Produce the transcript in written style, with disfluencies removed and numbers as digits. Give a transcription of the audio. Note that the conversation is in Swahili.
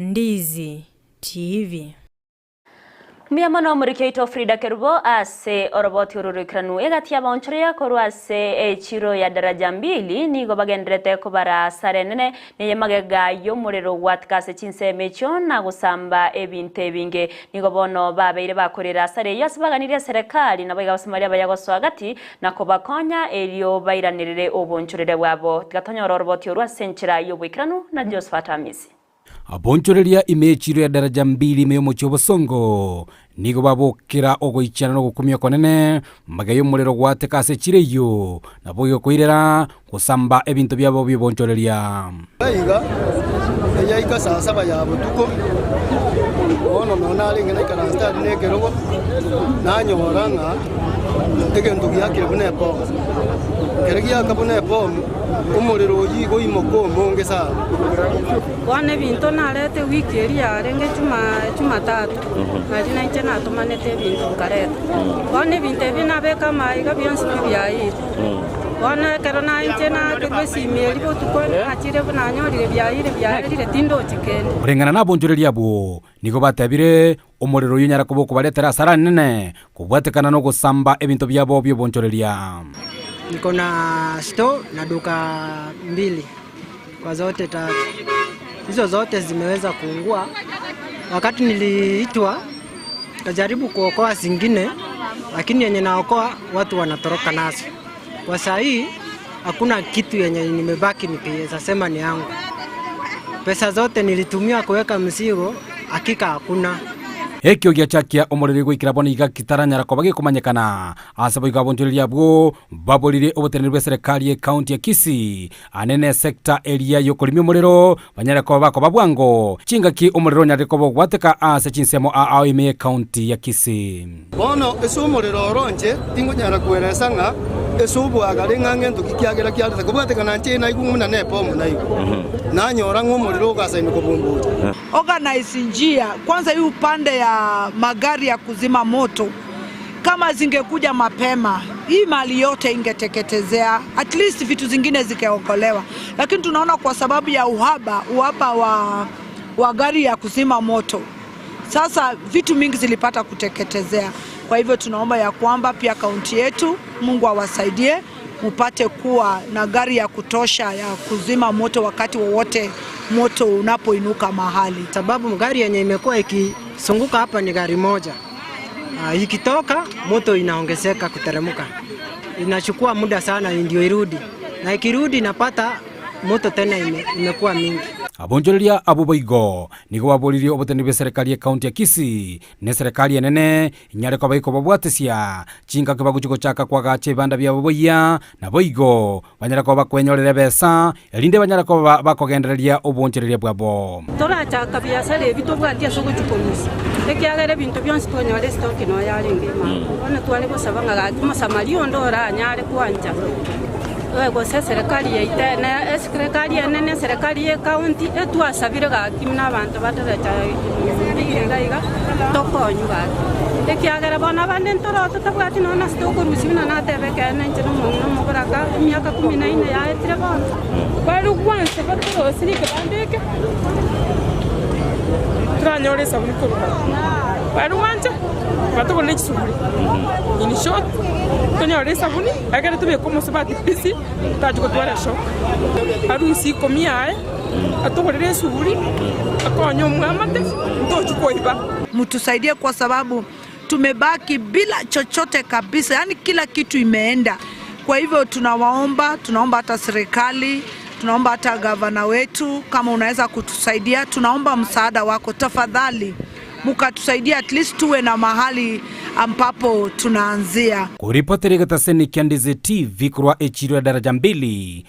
Ndizi TV. Miamano murikeito Frida Kerubo ase oroboti ururikranu egatia baonchoria koru ase chiro ya daraja mbili nigo bagendrete kubara sare nene niye magega yo muriro watkase chinse mecho na gusamba ebinte binge nigo bono babeire bakorera sare yasibaganire serikali na baiga basamaria bayagoso hagati na kobakonya elio bairanirire obonchorere bwabo tigatonya oroboti urwasenchira yo bwikranu na Josephat Amisi. Abonchoreria imechiro ya daraja mbili meyo mochobo songo nigo babokera ogoichana no gukumya konene magayo murero gwateka ase chireyo naboyo koirera kusamba ebintu byabo byobonchoreria baiga yaika saa 7 ya butuko ono nona ringena karasta nekerogo nanyoranga tegento gyakire bune po keregia kabune po umuriro yigo imoko monge sana wane bintu narete wiki eria renge chuma tatu ngajina nche natumanete bintu kareta wane bintu binabeka maiga byonse byayi wane kerona nche na kebesi mieli botuko achire bunanyorire byayire tindo chikende urengana na bonjoreria bo nigo batabire umuriro yunyara kuboko baletera sara nene kubwatekana no gusamba ebintu byabo byo bonjoreria. Niko na store na duka mbili kwa zote tatu. Hizo zote zimeweza kuungua. Wakati niliitwa kajaribu kuokoa zingine, lakini yenye naokoa watu wanatoroka nazo. Kwa saa hii hakuna kitu yenye nimebaki nikiweza sema ni yangu. Pesa zote nilitumia kuweka mzigo, hakika hakuna. Ekyo gyachakia omorere gwikira boni gakitaranyara ko bagi kumanyekana asabo igabonjoreria bwo babolire obutenere bwa serikali county ya Kisii anene sector area yo kulimi omorero banyara ko bako babwango chingaki omorero nyare ko bwateka ase chinsemo a ime county ya Kisii bono esu omorero ronje tingo nyara kweresa nga esu bwagare ngange ndukikiagera kiarete kubwateka nanje na igumuna nepo munaigo nanyora ng'omorero gasaini kubumbuja organize njia kwanza hii upande ya magari ya kuzima moto kama zingekuja mapema hii mali yote ingeteketezea at least vitu zingine zikaokolewa, lakini tunaona kwa sababu ya uhaba wa gari ya kuzima moto sasa vitu mingi zilipata kuteketezea. Kwa hivyo tunaomba ya kwamba pia kaunti yetu Mungu awasaidie mupate kuwa na gari ya kutosha ya kuzima moto wakati wowote moto unapoinuka mahali, sababu gari yenye imekuwa ikisunguka hapa ni gari moja. Ikitoka moto inaongezeka kuteremuka, inachukua muda sana ndio irudi, na ikirudi inapata moto tena imekuwa mingi. Abonjoreria abuboigo nigo babolirie obuteni bwa serikali ya county ya Kisii ne serikali enene inyare ko baiko babwatesia chinga ke baguchiko chaka kwa gache banda bya boboya na boigo banyara ko bakwenyorere besa elinde banyara ko bakogendereria obonjoreria bwabo tora chaka biasara ebito bwatia soko chukomisa ekiagere bintu byonse twonyore stock no yaringe ma ona twale gusabanga gakimo samario ndora nyare kwanja Ego serikali ya itena serikali ya nene serikali ya county etwasabire gakimna abantu bataracha biga tokonyuga ekiagera bona bande ntoro tutabwati nona stoko rusibina natebeka nanje no muburaka myaka 14 ya etire bona bari kwanse batoro sirike bandeke tranyore sabuni ko bari wanje batoko n'ekisuburi in short tonyore sabuni agara tube como sabati pisi tajuko twara sho arusi komia atokorere suburi akonyo mwamate ndochukoiba mtusaidie kwa sababu tumebaki bila chochote kabisa, yani kila kitu imeenda. Kwa hivyo tunaomba hata serikali, tunaomba hata gavana wetu kama unaweza kutusaidia, tunaomba msaada wako tafadhali, mukatusaidia at least tuwe na mahali ambapo tunaanzia. Kuripoteri gataseni Kiandize TV kurwa echiro ya daraja mbili